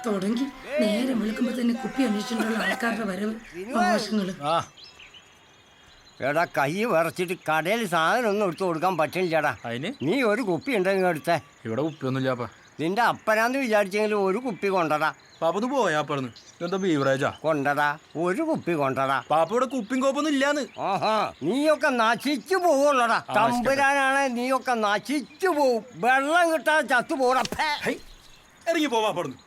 തുടങ്ങി നേരെ വിളിക്കുമ്പോ തന്നെ കുപ്പി അന്വേഷിച്ചിട്ടുള്ള ആൾക്കാരുടെ വരവ് ആവശ്യങ്ങള്. എടാ കൈ വിറച്ചിട്ട് കടയിൽ സാധനം ഒന്നും എടുത്തു കൊടുക്കാൻ പറ്റില്ലടാ. അതിന് നീ ഒരു കുപ്പി ഉണ്ടെങ്കിൽ എടുത്തേ. ഇവിടെ കുപ്പിയൊന്നുമില്ല. നിന്റെ അപ്പനാന്ന് വിചാരിച്ചെങ്കിലും ഒരു കുപ്പി കൊണ്ടടാ. പാപ്പൊന്ന് പോയാ പറഞ്ഞു എന്താ ബീവറേജാ കൊണ്ടടാ, ഒരു കുപ്പി കൊണ്ടടാ. പാപ്പ ഇവിടെ കുപ്പിയും കോപ്പൊന്നും ഇല്ലാന്ന്. ആഹാ, നീയൊക്കെ നശിച്ചു പോവുള്ളടാ. തമ്പുരാനാണെ നീയൊക്കെ നശിച്ചു പോവും. വെള്ളം കിട്ടാതെ ചത്തു പോടാ. ഇറങ്ങി പോവാ പറഞ്ഞു.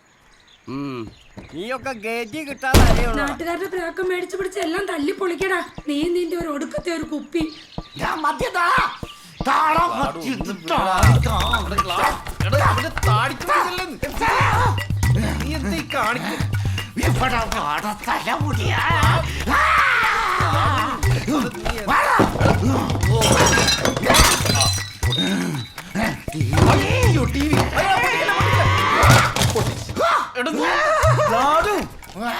നീയൊക്കെ ഗേജി കിട്ടാതെ അറിയുള്ളൂ. നാട്ടുകാരുടെ പ്രാക്കം മേടിച്ചു പിടിച്ച് എല്ലാം തല്ലി പൊളിക്കടാ. നീ നിന്റെ ഒരു ഒടുക്കത്തെ ഒരു കുപ്പി.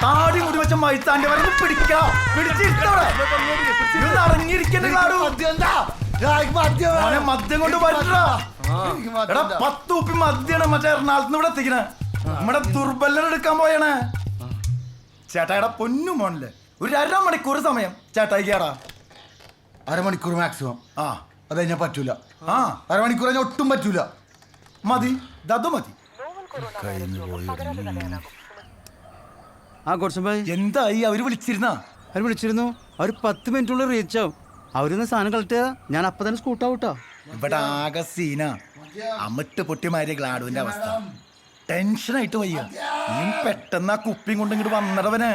താടി മുടി വെച്ച മൈത്താന്റെ വരെ പിടിക്കാം. മദ്യം കൊണ്ട് പറ്റാ. 10 കുപ്പി മദ്യാണ് മറ്റേ എറണാകുളത്ത് ഇവിടെ എത്തിക്കണേ. നമ്മുടെ ദുർബലൻ എടുക്കാൻ പോയണേ. ചേട്ടായുടെ പൊന്നു മോണില്ലേ, ഒരു 1.5 മണിക്കൂർ സമയം ചേട്ടായിക്കാടാ. 1/2 മണിക്കൂർ മാക്സിമം. അത് കഴിഞ്ഞാൽ പറ്റൂല. 1/2 മണിക്കൂർ കഴിഞ്ഞാൽ ഒട്ടും പറ്റൂല. മതി, അത് മതി. എന്തായി? അവര് വിളിച്ചിരുന്നു. അവർ 10 മിനിറ്റുള്ളിൽ റീച്ച് ആവും. അവരൊന്ന് സാധനം കളക്ട് ചെയ്താ ഞാൻ അപ്പൊ തന്നെ സ്കൂട്ടാവൂട്ടോ. ഇവിടെ ആകെ സീന അമിട്ട് പൊട്ടിമാരിയ ഗ്ലാഡുവിന്റെ അവസ്ഥ. ടെൻഷനായിട്ട് വയ്യ. നീ പെട്ടെന്ന് ആ കുപ്പിയും കൊണ്ട് ഇങ്ങോട്ട് വന്നടവനെ.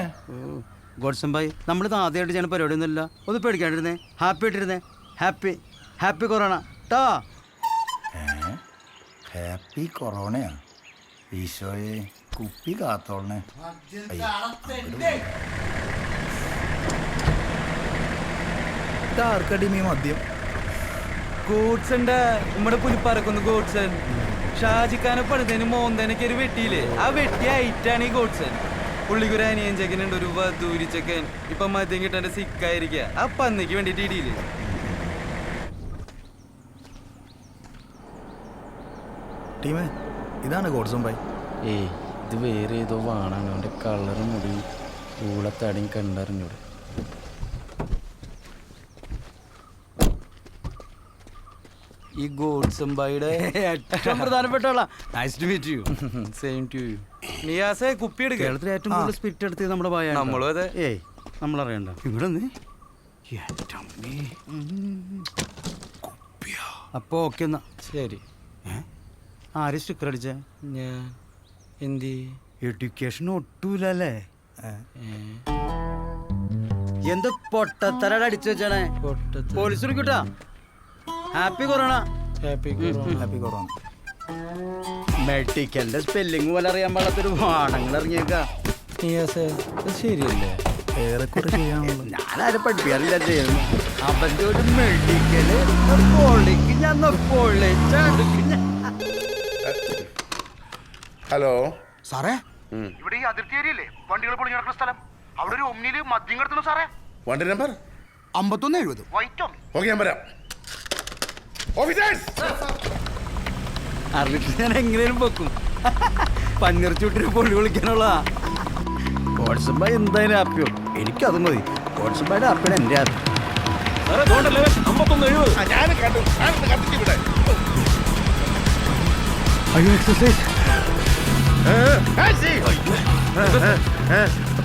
ഗോഡ്സൺ ഭായി, നമ്മളിത് ആദ്യമായിട്ട് ചെയ്യുന്ന പരിപാടിയൊന്നുമില്ല. ഒന്ന് പേടിക്കാണ്ടിരുന്നേ. ഹാപ്പി ആയിട്ടിരുന്നേ. ഹാപ്പി ഹാപ്പി കൊറോണ ട്ടോ. ഹാപ്പി കൊറോണയാ? ഈശോയെ, കുപ്പി കാത്തോളണേ. ആർക്കടി മദ്യം? ഗോഡ്സന്റെ നമ്മുടെ പുലിപ്പറക്കുന്ന ഗോഡ്സൺ ഷാജിക്കാനെ പണിതേന് മോന്തനൊക്കെ ഒരു വെട്ടിയില്ലേ, ആ വെട്ടി ആയിട്ടാണ് ഈ ഗോഡ്സൺ. പുള്ളിക്കൊരു അനിയൻ ചെക്കനുണ്ട്, ഒരു വധൂരി ചെക്കൻ. ഇപ്പൊ മദ്യം കിട്ടാൻ സിക്കായിരിക്കുക. ആ പന്നിക്ക് വേണ്ടിട്ട് ഇടിയില്ലേ. ടീമേ, ഇതാണ് ഗോഡ്സൺ ഭായി. ഏയ്, ഇത് വേറെ ഏതോ വാണാണ്. അവൻ്റെ കളറും മുടി ഊളത്തടിയും കണ്ടറിഞ്ഞൂടെ. ഈ ഗോഡ്സൺ ഭായിയുടെ ഏറ്റവും പ്രധാനപ്പെട്ട നിയാസെ കുപ്പി എടുക്കുക. കേരളത്തിലെ ഏറ്റവും കൂടുതൽ സ്പിരിറ്റ് എടുത്തത് നമ്മുടെ ഭായ. നമ്മളും അതെ. ഏയ്, നമ്മളറിയണ്ട. ഇവിടെ അപ്പൊ ഓക്കെ എന്നാ ശരി. ആര് സ്റ്റിക്കർ അടിച്ചേ? ഞാൻ. എന്തി എഡ്യൂക്കേഷൻ ഒട്ടൂലല്ലേ? എന്ത് പൊട്ടത്തരട അടിച്ചു വെച്ചാണേ. പോലീസ് വിളിക്കൂട്ടാ. Happy corona. Happy corona. മെഡിക്കലിന്റെ സ്പെല്ലിംഗ് പോലെ അറിയാൻ പാടാത്തൊരു വാണങ്ങൾ ഇറങ്ങിയേക്ക. ശരിയല്ലേ? ഏറെക്കുറെ ചെയ്യാനുള്ളത് ഞാനാരും പഠിപ്പിക്കാറില്ല ചെയ്യുന്നു. അവന്റെ ഒരു മെഡിക്കല് പൊളിക്ക് ഞാൻ ഹലോ സാറേ, ഇവിടെ ഈ അതിർത്തി ഏരിയല്ലേ വണ്ടികൾ പൊളിഞ്ഞു നടക്കുന്ന സ്ഥലം? അവിടെ ഒരു ഒമ്നിയില് മദ്യം കിടത്തുന്നു സാറേ. വണ്ടി നമ്പർ 5170. White Omni. ഓക്കെ, ഞാൻ വരാം. ഓഫീസേഴ്സ്, അറിഞ്ഞിട്ട് ഞാൻ എങ്ങനെയും വെക്കും. പന്നിറച്ചൂട്ടിന് പൊള്ളി വിളിക്കാനുള്ള കോൺസംബായ എന്തായാലും ഹാപ്പിയോ. എനിക്കത് മതി. കോൺസംബായുടെ ഹാപ്പിയാണ് എൻ്റെ ഹാപ്പി. അയ്യോ, എക്സസൈസ്.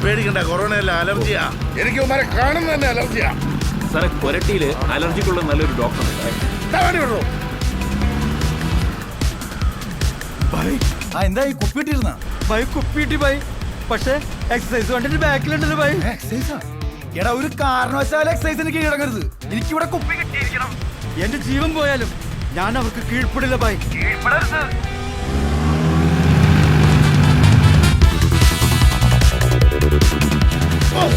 പേടിക്കണ്ട, കൊറോണയല്ല, അലർജിയാ. എനിക്ക് ഉമ്മാരെ കാണുന്ന തന്നെ അലർജിയാ. സാറേ, കൊരട്ടിയില് അലർജിക്കുള്ള നല്ലൊരു ഡോക്ടർ വിടുള്ളൂ. എന്താ ഈ കുപ്പി ഇട്ടിരുന്ന? ബൈ കുപ്പിട്ടി ബൈ. പക്ഷേ എക്സസൈസ് കണ്ടിട്ട് ബാക്കിലുണ്ടല്ലോ ബൈ. എക്സസൈസാ? എടാ, ഒരു കാരണവശാലും എക്സസൈസിന് കീഴടങ്ങരുത്. എനിക്കിവിടെ കുപ്പി കിട്ടിയിരിക്കണം. എന്റെ ജീവൻ പോയാലും ഞാൻ അവർക്ക് കീഴ്പ്പെടില്ല ബൈ.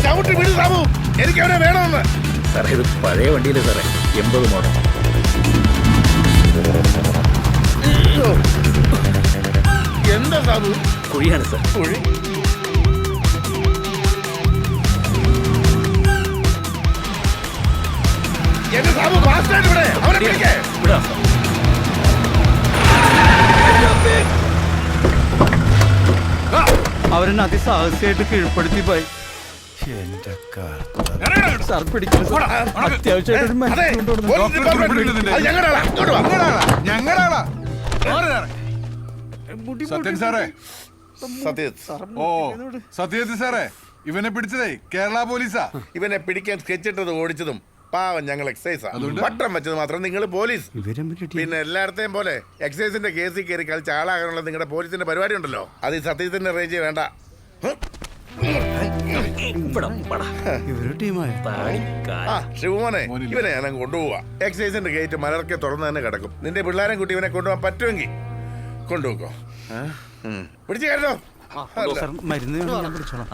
ചവിട്ടി വിടു സാബു, എനിക്ക് അവനെ വേണമെന്ന്. സാറേ, ഇത് പഴയ വണ്ടിയില്ലേ സാറേ, 80 മോഡൽ. എന്താ സാബു? കുഴിയാണ് സാർ. കുഴി? എന്റെ സാബു ഫാസ്റ്റായിട്ട് ഇവിടെ അവനെ പിടിക്കേ. വിടാം സാർ. അവരെന്നെ അതിസാഹസികമായിട്ട് കീഴ്പ്പെടുത്തി പോയി. എന്റെ സാർ പിടിക്കണം സാർ. അത്യാവശ്യമായിട്ട് ഒരു മരുന്ന് കൊണ്ടുവരണം. സത്യൻ സാറേ സത്യജിത്ത് സാറേ ഇവനെ പിടിച്ചതേ കേരള പോലീസാ. ഇവനെ പിടിക്കാൻ സ്കെച്ചിട്ടത് ഓടിച്ചതും പാവം ഞങ്ങൾ എക്സൈസാ. പട്ടം വെച്ചത് മാത്രം നിങ്ങൾ പോലീസ്. പിന്നെ എല്ലായിടത്തെയും പോലെ എക്സൈസിന്റെ കേസിൽ കയറി കളിച്ച് ആളാകാനുള്ള നിങ്ങളുടെ പോലീസിന്റെ പരിപാടി ഉണ്ടല്ലോ, അത് ഈ സത്യത്തിന്റെ റേഞ്ച് വേണ്ട. ശിവമോനെ, ഇവനെ ഞാൻ കൊണ്ടുപോവാ. എക്സൈസിന്റെ ഗേറ്റ് മലർക്കെ തുറന്ന് തന്നെ കിടക്കും. നിന്റെ പിള്ളേരെ കുട്ടി ഇവനെ കൊണ്ടുപോകാൻ പറ്റുമെങ്കിൽ കൊണ്ടുപോക്കോ. പിടിച്ചു കയറ്റോ.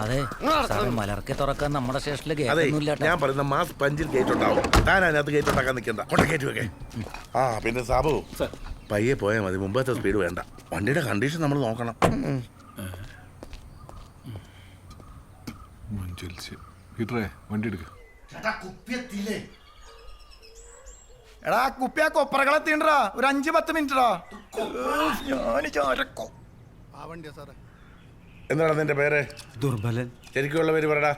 അതെ മലർക്കെ തുറക്കാൻ നമ്മുടെ സ്റ്റേഷനിൽ അതെ, ഞാൻ പറയുന്ന മാസ് പഞ്ചിൽ ഗേറ്റ് ഉണ്ടാവും. താൻ അതിനകത്ത് ഗേറ്റ് ഉണ്ടാക്കാൻ നിൽക്കണ്ട, കൊണ്ട ഗേറ്റ് വെക്കേ. ആ പിന്നെ സാബു പയ്യെ പോയാൽ മതി, മുമ്പത്തെ സ്പീഡ് വേണ്ട. വണ്ടിയുടെ കണ്ടീഷൻ നമ്മൾ നോക്കണം. വണ്ടി എടുക്ക. എടാ കുപ്പിയാ കൊപ്പറകളെത്തിണ്ടാ, ഒരു 5-10 മിനിറ്റാ. എന്താണ് നിന്റെ പേര്? ദുർബലൻ. ശരിക്കുള്ള പേര് പറടാ.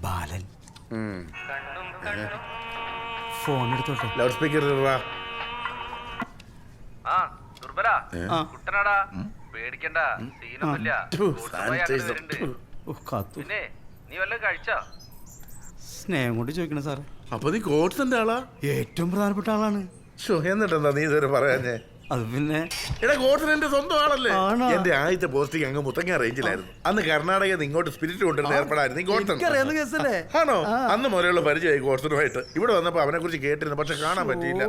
ബാലൻ. ഫോൺ എടുത്തോട്ടെ. ലൗഡ് സ്പീക്കർ പേടിക്കണ്ട, സീനൊന്നുമില്ല. പിന്നെ നീ വല്ലതും കഴിച്ചോ? സ്നേഹം കൊണ്ട് ചോദിക്കണം സാറേ. അപ്പൊ നീ കോട്സിന്റെ ആളാ? ഏറ്റവും പ്രധാനപ്പെട്ട ആളാണ്. എന്നിട്ടെന്താ നീ ഇതുവരെ പറയാഞ്ഞേ? അത് പിന്നെ എടാ കോട്സൻ എന്റെ സ്വന്തം ആളല്ലേ? ആണോ? എന്റെ ആദ്യത്തെ പോസ്റ്റിംഗ് അങ്ങ് മുത്തങ്ങ റേഞ്ചിലായിരുന്നു. അന്ന് കർണാടകയിൽ നിന്ന് ഇങ്ങോട്ട് സ്പിരിറ്റ് കൊണ്ടുവരുന്ന ഏർപ്പെടായിരുന്നു ഈ കോട്സൻ. ആണോ? അന്ന് മുതലുള്ള പരിചയമായി കോട്സനുമായിട്ട്. ഇവിടെ വന്നപ്പോ അവനെ കുറിച്ച് കേട്ടിരുന്നു, പക്ഷെ കാണാൻ പറ്റിയില്ല.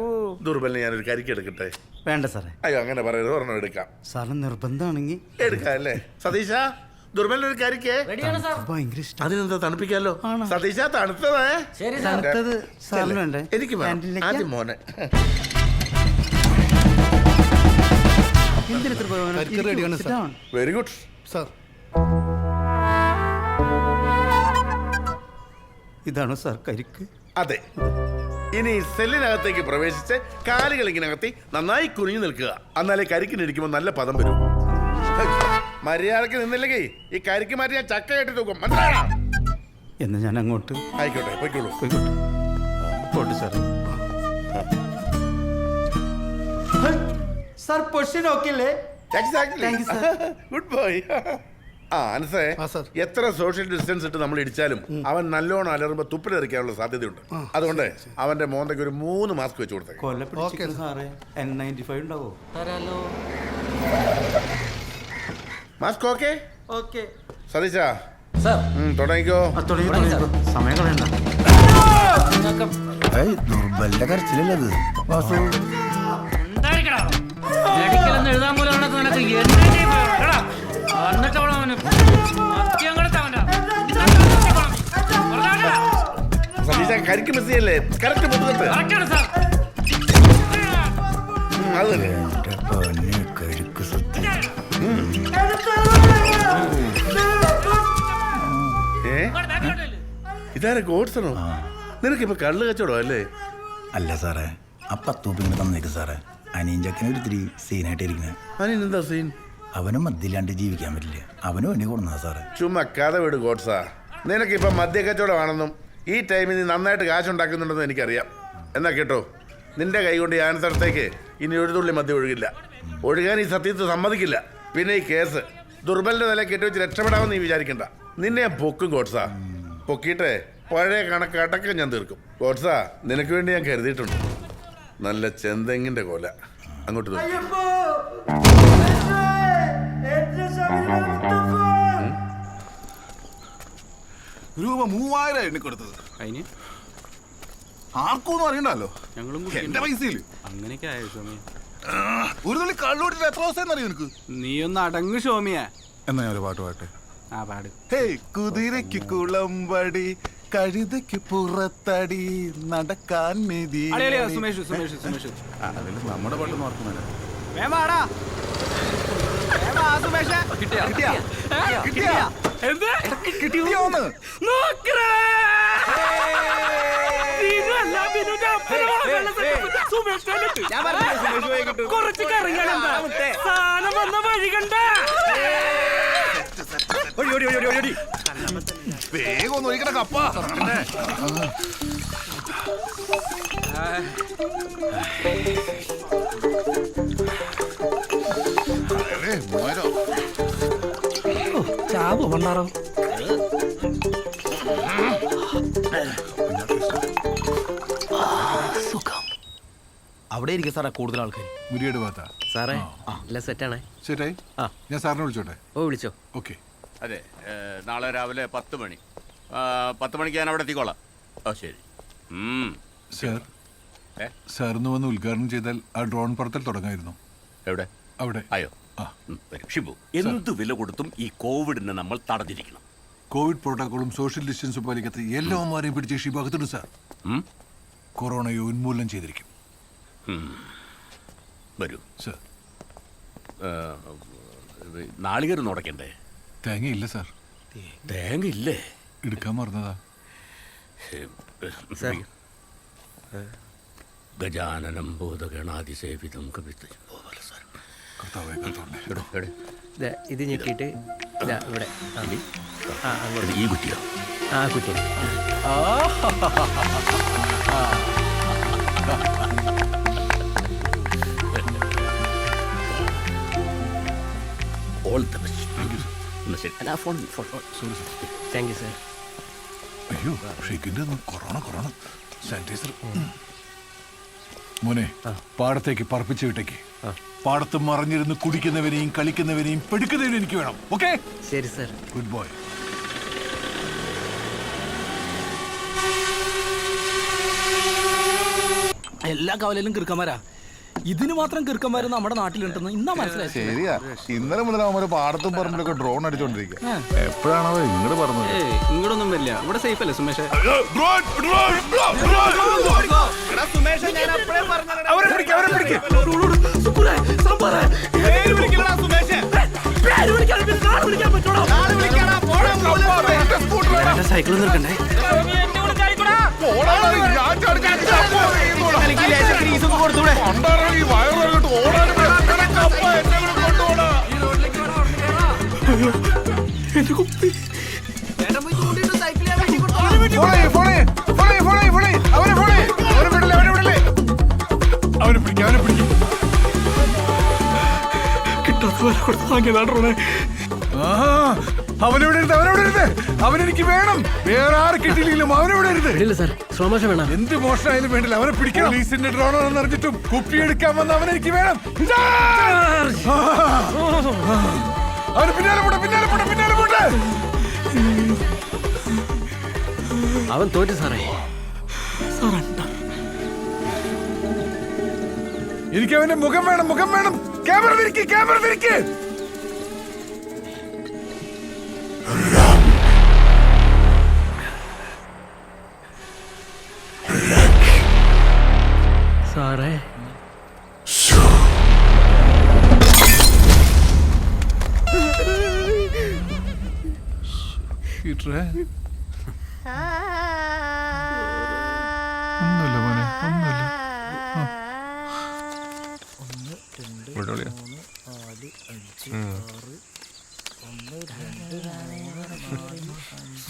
ദുർബലിനെ ഞാനൊരു കരിക്ക് എടുക്കട്ടെ? വേണ്ട സാറേ. അയ്യോ അങ്ങനെ പറയരുത്, ഒരെണ്ണം എടുക്കാം. സാറിന് നിർബന്ധമാണെങ്കിൽ എടുക്കാം അല്ലേ? സതീശ, ദുർബലിനൊരു കരിക്ക് ഭയങ്കര ഇഷ്ടം. അതിനെന്താ തണുപ്പിക്കാലോ? സതീശ തണുത്തതേ. തണുത്തത് സാറിന് വേണ്ടേ? എനിക്ക് വേണം. ആദ്യം മോനെ. Very good sir. ഇതാണോ സാർ കരിക്ക്? അതെ. ഇനി സെല്ലിനകത്തേക്ക് പ്രവേശിച്ച് കാലുകൾ ഇങ്ങനെ അകത്തി നന്നായി കുനിഞ്ഞു നിൽക്കുക. എന്നാലേ കരിക്കിനിരിക്കുമ്പോൾ നല്ല പദം വരും. മര്യാദക്ക് നിന്നില്ലെങ്കിൽ ഈ കരിക്ക് മാറ്റി ഞാൻ ചക്ക കെട്ടി തൂക്കും. മനസ്സിലായോ? എന്നാ ഞാൻ അങ്ങോട്ട് ആയിക്കോട്ടെ, പോയിക്കോളൂ. പോട്ടെ സാർ. സാർ പൊസിഷൻ ഓക്കെ അല്ലേ? Good boy. ആ അനസേ, എത്ര സോഷ്യൽ ഡിസ്റ്റൻസ് ഇട്ട് നമ്മൾ ഇടിച്ചാലും അവൻ നല്ലോണം അലറുമ്പോ തുപ്പിലെറിക്കാനുള്ള സാധ്യതയുണ്ട്. അതുകൊണ്ട് അവന്റെ മോന്തയ്ക്ക് ഒരു 3 മാസ്ക് വെച്ച് കൊടുത്തേ. സാറേ N95 ഉണ്ടാവോ? Mask okay? ഓക്കെ. സതീശ തുടങ്ങിക്കോ. സമയം കളയണ്ട. ദുർബലിന്റെ കരച്ചിലല്ലത്. എഴുതാൻ പോലെ സതീശ കരിക്ക് മിസ് ചെയ്യല്ലേ? കറക്റ്റ് മുതലെടുത്ത്. അത് തന്നെ. ഇതാരെ ഗോഡ്സണോ? നിനക്കിപ്പോ കള്ള് കച്ചവടോ അല്ലേ? അല്ല സാറേ, ആ 10 ഉപ്പിങ്ങനെ തന്നേക്ക് സാറേ. അനിയഞ്ചക്കനെ ഒരിത്തിരി സീനായിട്ട് ഇരിക്കുന്നത്. അതിനെന്താ സീൻ? അവനും മദ്യമില്ലാണ്ട് ജീവിക്കാൻ പറ്റില്ല. അവനും വേണ്ടി കൊടുന്നാ സാറേ. ചുമ്മാ കഥ വിട് ഗോഡ്സാ. നിനക്കിപ്പോ മദ്യ കച്ചവടമാണെന്നും ഈ ടൈമിൽ നീ നന്നായിട്ട് കാശുണ്ടാക്കുന്നുണ്ടെന്നും എനിക്കറിയാം. എന്നാ കേട്ടോ, നിന്റെ കൈ കൊണ്ട് ഞാൻ സ്ഥലത്തേക്ക് ഇനി ഒരു തുള്ളി മദ്യം ഒഴുകില്ല. ഒഴുകാൻ ഈ സത്യത്തെ സമ്മതിക്കില്ല. പിന്നെ ഈ കേസ് ദുർബലിന്റെ നില കെട്ടിവെച്ച് രക്ഷപ്പെടാമെന്ന് നീ വിചാരിക്കണ്ട. നിന്നെ ഞാൻ പൊക്കും ഗോഡ്സാ. പൊക്കിയിട്ടേ പഴയ കണക്ക് അടക്കം ഞാൻ തീർക്കും. ഗോഡ്സാ, നിനക്ക് വേണ്ടി ഞാൻ കരുതിയിട്ടുണ്ട് നല്ല ചെന്തെങ്ങിന്റെ കോല. അങ്ങോട്ട് രൂപ 3000 എണ്ണി കൊടുത്തത്. അതിന് ആർക്കൊന്നും അറിയണ്ടല്ലോ. ഞങ്ങളും എന്റെ പൈസയില് അങ്ങനെയൊക്കെ ആയോ ഷോമിയ? ഒരു തുള്ളി കള്ളൂട്ടിട്ട് എത്ര ദിവസം അറിയോ നിനക്ക്? നീ ഒന്ന് അടങ്ങ് ഷോമിയ. എന്നാ ഞാൻ ഒരു പാട്ട് പാട്ടെ. ആ പാട്. ഹേയ് കുതിരയ്ക്ക് കുളമ്പടി, കഴുതയ്ക്ക് പുറത്തടി, നടക്കാൻ നിധി. നമ്മുടെ പാട്ടൊന്നും ഓർക്കുന്നില്ല. കുറച്ച് കറിയാണെന്താ സാധനം വന്ന വഴി കണ്ട. വേഗം ഒന്ന് ഒഴിക്കണ കപ്പ. അതെ, മോരോ. ചാവ് പണ്ടാറോ. അവിടെ ഇരിക്കും സാറേ കൂടുതൽ ആൾക്കാർ. മുരിയുടെ ഭാഗത്താ സാറേ എല്ലാം സെറ്റാണേ. ശരിയായി. ഞാൻ സാറിനെ വിളിച്ചോട്ടെ? ഓ വിളിച്ചോ. ഓക്കെ. അതെ, നാളെ രാവിലെ 10 മണി. 10 മണിക്ക് ഞാൻ അവിടെ എത്തിക്കോളാം. ഓ ശരി. സാർ, സാറിന് വന്ന് ഉദ്ഘാടനം ചെയ്താൽ ആ ഡ്രോൺ പറത്തൽ തുടങ്ങായിരുന്നു. എവിടെ? അവിടെ. അയ്യോ, ഷിബു, എന്ത് വില കൊടുത്തും ഈ കോവിഡിനെ നമ്മൾ തടഞ്ഞിരിക്കണം. കോവിഡ് പ്രോട്ടോക്കോളും സോഷ്യൽ ഡിസ്റ്റൻസും പാലിക്കാത്ത എല്ലാവരെയും പിടിച്ച് ഷിബാകത്തുണ്ട് സാർ. കൊറോണയെ ഉന്മൂലനം ചെയ്തിരിക്കും. വരൂ സാർ. നാളികേരം ഉടക്കണ്ടേ? തേങ്ങയില്ല സാർ. തേങ്ങ ഇല്ലേ? എടുക്കാൻ മറന്നതാ. ഗജാനനം ഭൂതഗണാതിസേവിതം കവിത. ഇത് ഞെക്കിയിട്ട് ഇവിടെ ഈ കുറ്റിയോ? ആ കുറ്റി. All the best. Thank you sir. അയ്യോ, ഷെയ്ക്കിന്റെ കൊറോണ സാനിറ്റൈസർ. മോനെ, പാടത്തേക്ക് പറപ്പിച്ച് വിട്ടേക്ക്. പാടത്ത് മറിഞ്ഞിരുന്ന് കുടിക്കുന്നവനെയും കളിക്കുന്നവനെയും പെടുക്കുന്നവനെയും എനിക്ക് വേണം. ഓക്കെ? ശരി സാർ. Good boy. എല്ലാ കവലയിലും കിറുക്കന്മാരാ. ഇതിന് മാത്രം കിറുക്കന്മാര് നമ്മുടെ നാട്ടിലുണ്ടെന്ന് ഇന്നാ മനസ്സിലായി. ശരിയാ, ഇന്നലെ മുതൽ അവന്മാര് പാടത്തും പറമ്പിലൊക്കെ ഡ്രോൺ അടിച്ചോണ്ടിരിക്കുക. എപ്പോഴാണോ ഇങ്ങോട്ട് പറഞ്ഞത്? ഇങ്ങോട്ടൊന്നും വരില്ല, ഇവിടെ സേഫ് അല്ലേ സുമേഷ്? സൈക്കിൾ നിർക്കണ്ടേ? അവനെനിക്ക് വേണം. വേറെ ആര് കിട്ടിയില്ലെങ്കിലും അവനെവിടെ വേണം. എന്ത് മോശമായാലും വേണ്ടില്ല, അവനെ പിടിക്കണം. പോലീസിന്റെ ഡ്രോണാണെന്ന് അറിഞ്ഞിട്ടും കുപ്പിയെടുക്കാൻ വന്ന അവനെനിക്ക് വേണം. അവന് പിന്നാലെ പോട്ടെ. അവൻ തോറ്റു സാറേ. എനിക്ക് അവന്റെ മുഖം വേണം. ക്യാമറ തിരിക്ക്. സാറേ, ഒന്നുമില്ല മോനെ, ഒന്നുമില്ല.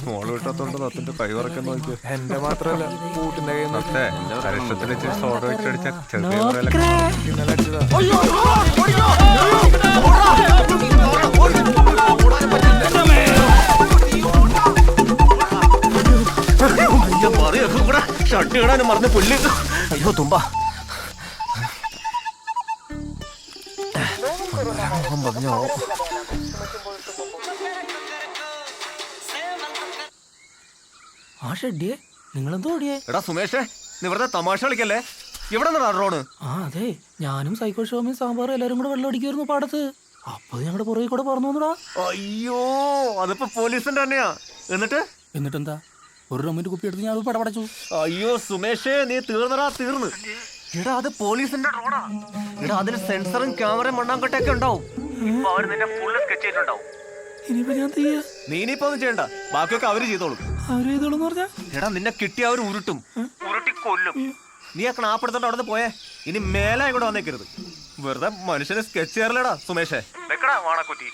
മോള് വിട്ടത്തോണ്ട് നത്തിന്റെ കൈ വറക്കാൻ നോക്കിയോ? എന്റെ മാത്രല്ല, കൂട്ടിന്റെ കൈ കരക്ഷത്തിൽ സോഡ വെച്ചടിച്ച ചെറിയ ഇന്നലെ അടിച്ചതാ. ഷർട്ട് ഇടാനും മറന്ന് പുല്ല്. അയ്യോ തുമ്പ. ആ ഷെഡിയെ നിങ്ങളെന്തോ ഓടിയേ? എടാ സുമേഷേ, നീ വെറുതെ തമാശ കളിക്കല്ലേ. ഇവിടെ ഡ്രോണ്? ആ അതെ, ഞാനും സൈക്കിൾ ഷോമിയും സാമ്പാറും എല്ലാരും കൂടെ വെള്ളം അടിക്കായിരുന്നു പാടത്ത്. അപ്പൊ ഞങ്ങളുടെ പുറകെ കൂടെ പറന്നുടാ. അയ്യോ, അതിപ്പോ പോലീസിന്റെ തന്നെയാ. എന്നിട്ടെന്താ, ഒരു റമ്മിന്റെ കുപ്പി എടുത്ത് ഞാൻ അത് പടപടച്ചു. അയ്യോ സുമേഷേ, നീ തീർന്ന്. എടാ അത് പോലീസിന്റെ ഡ്രോണാ. എടാ അതിന് സെൻസറും ക്യാമറയും മണ്ണാങ്കട്ടയൊക്കെ ഉണ്ടാവും. ഇനിയിപ്പോ ഞാൻ ചെയ്യാ? നീ ഇനിയിപ്പോ ഒന്നും ചെയ്യണ്ട, ബാക്കിയൊക്കെ അവര് ചെയ്തോളും. അവര് ചെയ്തോളൂന്ന് പറഞ്ഞാ? എടാ നിന്നെ കിട്ടി അവർ ഉരുട്ടി കൊല്ലും. നീ ആ ക്ലാപ്പെടുത്തോണ്ട് അവിടെ നിന്ന് പോയേ. ഇനി മേലെ ഇങ്ങോട്ട് വന്നേക്കരുത്. വെറുതെ മനുഷ്യനെ സ്കെച്ച് ചെയ്യാറില്ലടാ സുമേഷേ. വെക്കടാ വാണക്കുറ്റി.